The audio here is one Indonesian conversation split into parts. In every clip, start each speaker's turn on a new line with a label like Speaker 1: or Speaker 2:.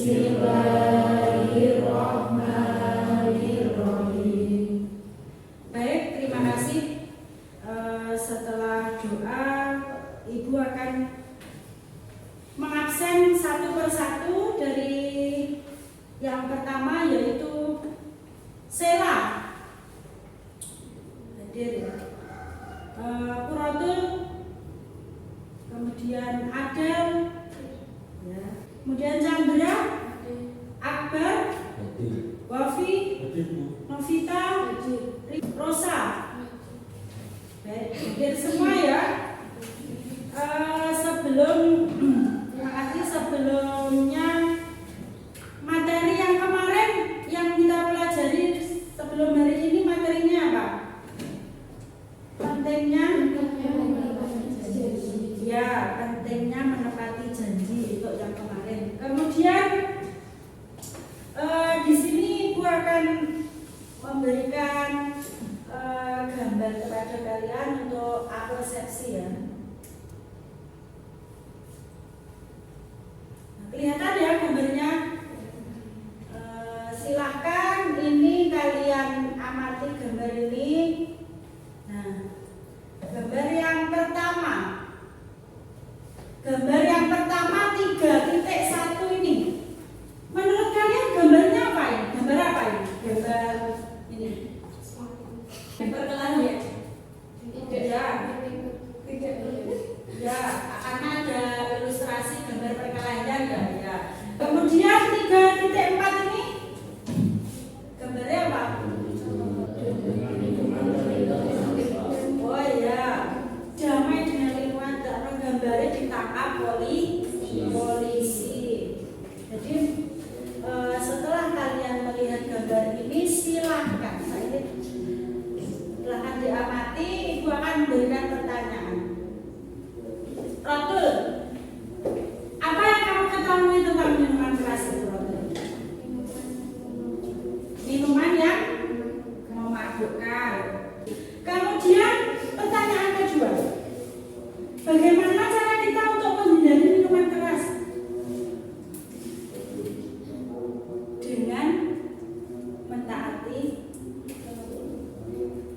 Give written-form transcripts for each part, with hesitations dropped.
Speaker 1: Bismillahirrahmanirrahim. Baik, terima kasih. Setelah doa, Ibu akan mengabsen satu persatu dari yang pertama yaitu Sela. Hadir ya. Quratul, kemudian Adel, ya. Kemudian Chandra, Akbar, Wafi, Novita, Rosa. Baik, hadir semua ya. Terima kasih sebelumnya materi yang kemarin yang kita pelajari sebelum hari ini materinya apa? Pentingnya menepati janji untuk yang kemarin. Kemudian di sini Ibu akan memberikan gambar kepada kalian untuk persepsi ya. Kelihatan ya gambarnya. Silahkan ini kalian amati gambar ini. Nah, gambar yang pertama 3.1 ini. Menurut kalian gambarnya apa ini? Gambar apa ini? Gambar ini. Perkelahian. Ya, karena ada ilustrasi gambar perkelahian ya. Kemudian 3.4 ini gambarnya apa? Oh ya, damai dengan lingkungan, karena gambarnya ditangkap polisi. Jadi setelah kalian melihat gambar ini silahkan diamati. Ibu akan memberikan pertanyaan. Rotul, apa yang kamu ketahui tentang minuman keras itu, Rotul? Minuman yang memabukkan. Kemudian pertanyaan kedua, bagaimana cara kita untuk menghindari minuman keras? Dengan mentaati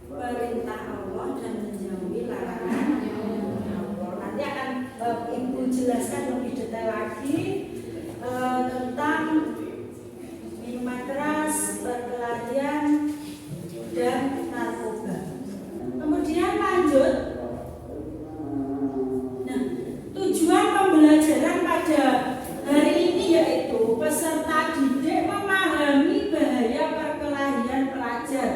Speaker 1: perintah Allah dan menjauhi larangan Allah. Nanti akan Ibu jelaskan lebih detail lagi tentang minuman keras, perkelahian, dan narkoba. Kemudian lanjut. Nah, tujuan pembelajaran pada hari ini yaitu peserta didik memahami bahaya perkelahian pelajar.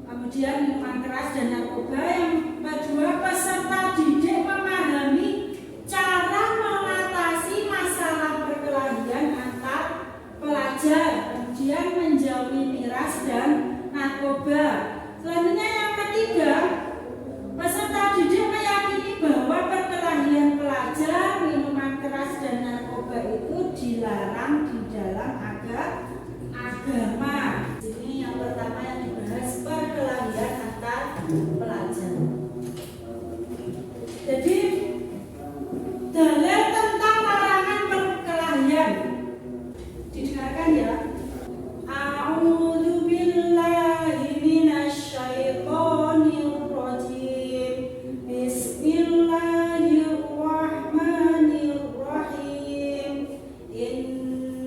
Speaker 1: Kemudian minuman keras dan narkoba. Yang kedua, peserta didik memahami cara mengatasi masalah perkelahian antar pelajar. Kemudian menjauhi miras dan narkoba. Selanjutnya yang ketiga, peserta didik meyakini bahwa perkelahian pelajar, minuman keras dan narkoba itu dilarang di dalam agama. Ini yang pertama yang dibahas, perkelahian antar pelajar. Jadi dalil tentang larangan perkelahian didengarkan ya. A'udzu billahi minasyaitonir rajim. Bismillahirrahmanirrahim. Inna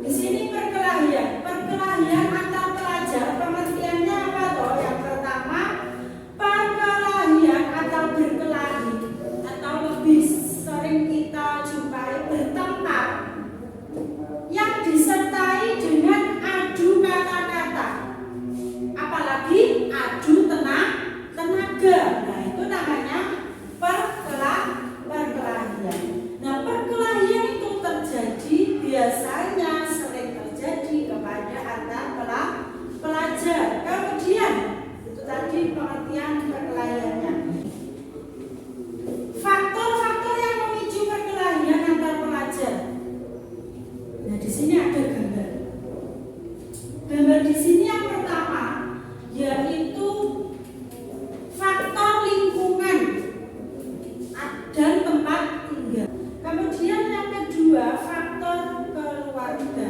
Speaker 1: Di sini perkelahian antar pelajar, pengertiannya apa toh? Yang pertama, perkelahian atau berkelahi atau lebih sering kita jumpai bertengkar yang disertai dengan adu kata-kata, apalagi adu tenaga. Nah, itu namanya perkelahian. Nah, perkelahian itu terjadi, biasanya sering terjadi kepada antar pelajar. Kemudian itu tadi pengertian perkelahiannya. Faktor-faktor yang memicu perkelahian antar pelajar. Nah, di sini ada gambar. Gambar di sini yang pertama yaitu faktor lingkungan dan tempat tinggal. Kemudian yang kedua faktor keluarga.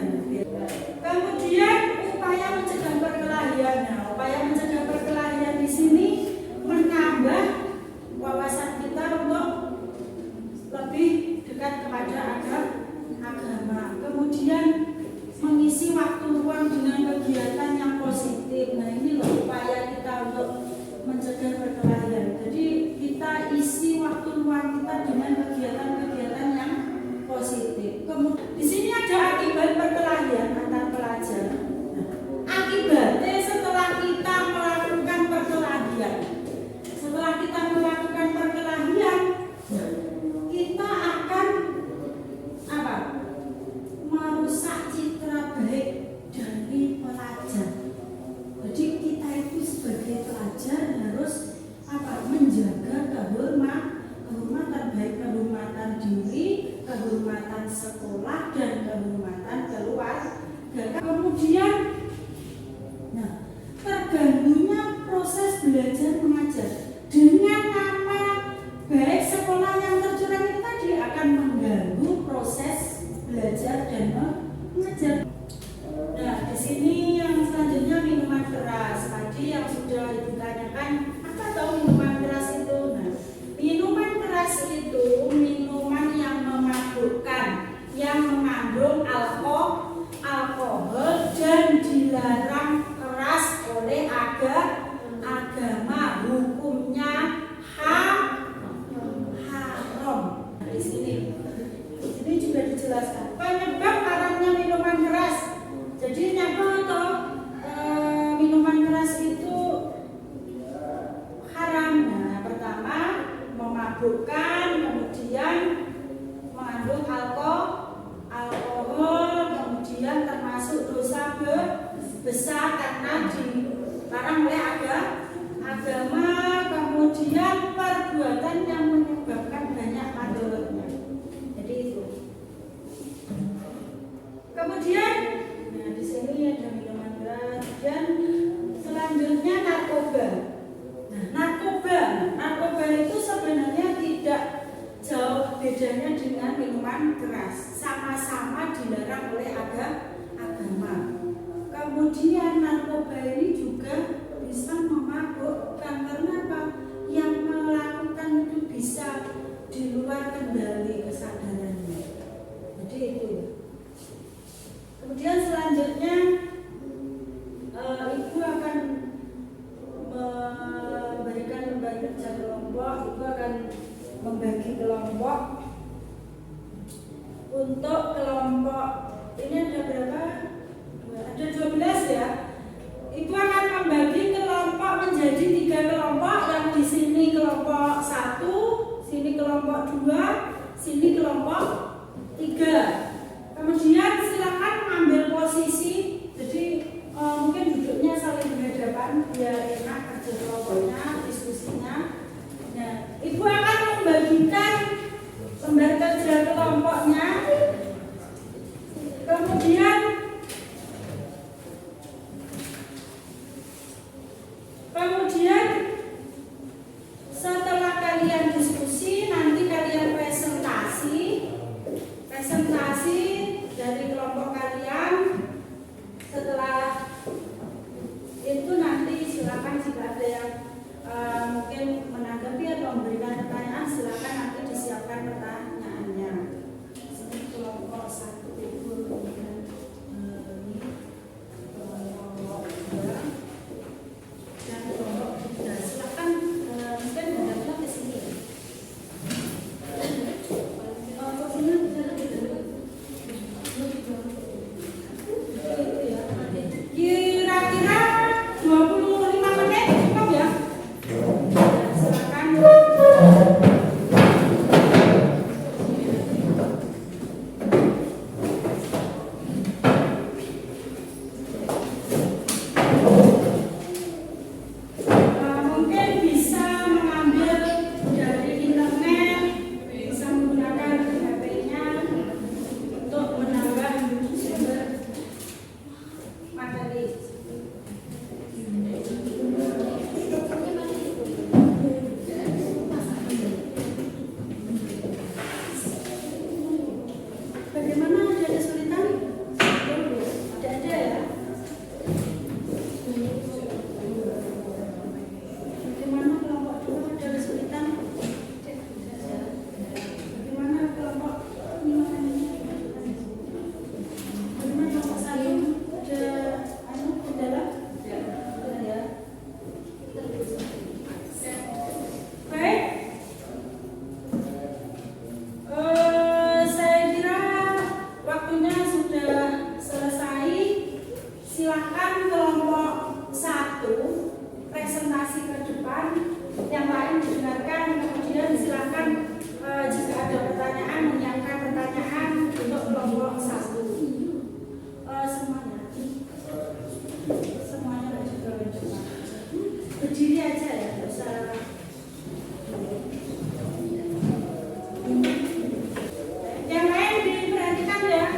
Speaker 1: Kemudian upaya mencegah perkelahian. Nah, upaya mencegah perkelahian di sini menambah wawasan kita untuk lebih dekat kepada agama. Kemudian mengisi waktu luang dengan kegiatan yang positif. Nah, ini loh upaya kita untuk mencegah perkelahian. Jadi kita isi waktu luang kita dengan kegiatan-kegiatan yang positif. Kemudian di sini ada akibat perkelahian antar pelajar. Nah, akibatnya setelah kita melakukan perkelahian, kita akan apa? Merusak citra baik dari pelajar. Jadi kita itu sebagai pelajar harus apa? Menjaga kehormatan baik kehormatan diri, kehormatan sekolah dan kehormatan keluarga. Kemudian terganggunya proses belajar mengajar dengan nama baik sekolah yang tercurang itu tadi akan mengganggu proses belajar dan mengajar. Nah, di sini yang selanjutnya minuman keras. Tadi yang sudah ditanyakan, apa tahu minuman keras itu? Nah, minuman keras itu minuman yang memabukkan, yang mengandung alkohol dan dilarang keras oleh agama, hukumnya haram. Di sini juga dijelaskan penyebab haramnya minuman keras. Jadi minuman keras itu haram. Nah, pertama memabukkan, kemudian mengandung alkohol, kemudian termasuk dosa besar karena dilarang oleh agama, kemudian perbuatan yang menyebabkan banyak mandorotnya. Jadi itu. Kemudian, nah di sini ada minuman keras dan selanjutnya narkoba. Nah, narkoba itu sebenarnya tidak jauh bedanya dengan minuman keras, sama-sama dilarang oleh agama. Kemudian narkoba ini juga bisa memabukkan karena apa? Yang melakukan itu bisa di luar kendali kesadarannya. Jadi itu. Kemudian selanjutnya ibu akan memberikan kerja kelompok. Ibu akan membagi kelompok. Untuk kelompok ini ada berapa? Ada 12 ya. Ibu akan membagi kelompok menjadi 3 kelompok. Yang di sini kelompok 1, sini kelompok 2, sini kelompok 3. Kemudian silakan ambil posisi. Jadi mungkin duduknya saling berhadapan biar enak kerja kelompoknya, diskusinya. Nah, ibu akan membagikan lembar kerja kelompoknya. Kemudian setelah kalian diskusi, nanti kalian presentasi selesai, silakan kelompok 1 presentasi ke depan, yang lain didengarkan, kemudian silakan jika ada pertanyaan menyiapkan pertanyaan untuk kelompok 1. Semuanya juga berdiri aja ya, nggak usah. Yang lain diperhatikan ya.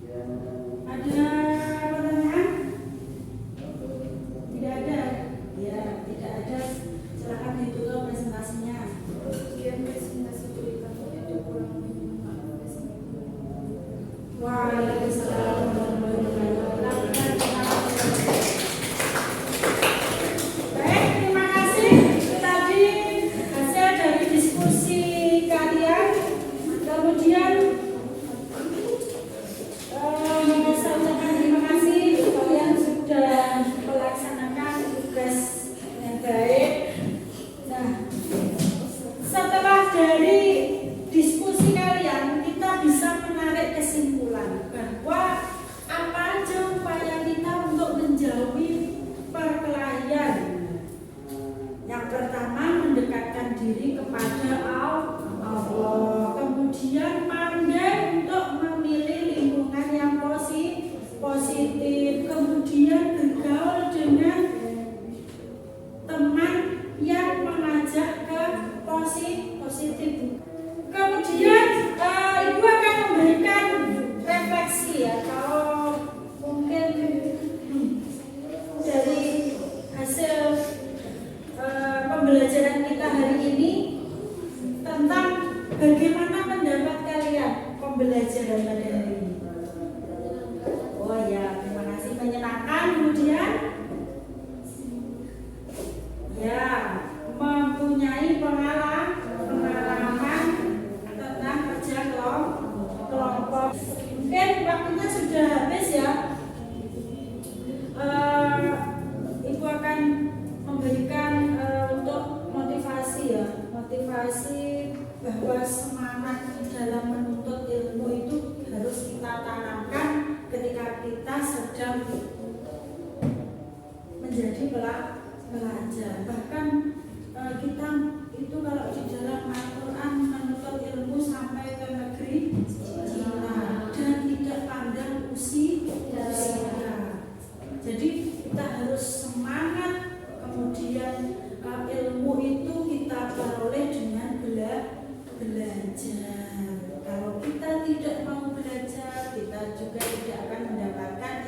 Speaker 2: Dan
Speaker 1: diri kepada Allah. Kemudian pandai untuk memilih lingkungan yang positif. Kemudian bergaul dengan teman yang mengajak ke positif. Kemudian ibu akan memberikan refleksi ya, kalau mungkin dari hasil pembelajaran kita hari ini tentang bagaimana pendapat kalian pembelajaran pada hari ini. Oh ya, terima kasih, menyenangkan. Kemudian ya, mempunyai pengalaman tentang kerja kelompok. Mungkin waktunya sudah habis ya. Ibu akan memberikan untuk motivasi ya, motivasi bahwa semangat dalam menuntut ilmu itu harus kita tanamkan ketika kita sedang menjadi pelajar. Bahkan kita itu kalau di dalam Al-Quran menuntut ilmu sampai ke negeri Cina dan tidak pandang usia. Jadi kita harus semangat. Kemudian ilmu itu kita peroleh dengan belajar. Kalau kita tidak mau belajar, kita juga tidak akan mendapatkan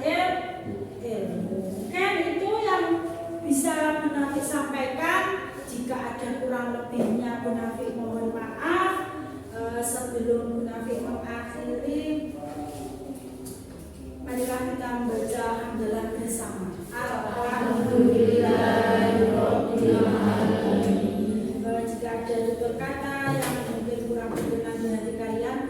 Speaker 1: ilmu. Kan itu yang bisa Munafik sampaikan. Jika ada kurang lebihnya, Munafik mohon maaf. Sebelum Munafik mengakhiri, marilah kita membaca alhamdulillah bersama. Alhamdulillahirabbil alamin. Jika ada tutur kata yang mungkin kurang berkenan di hati kalian,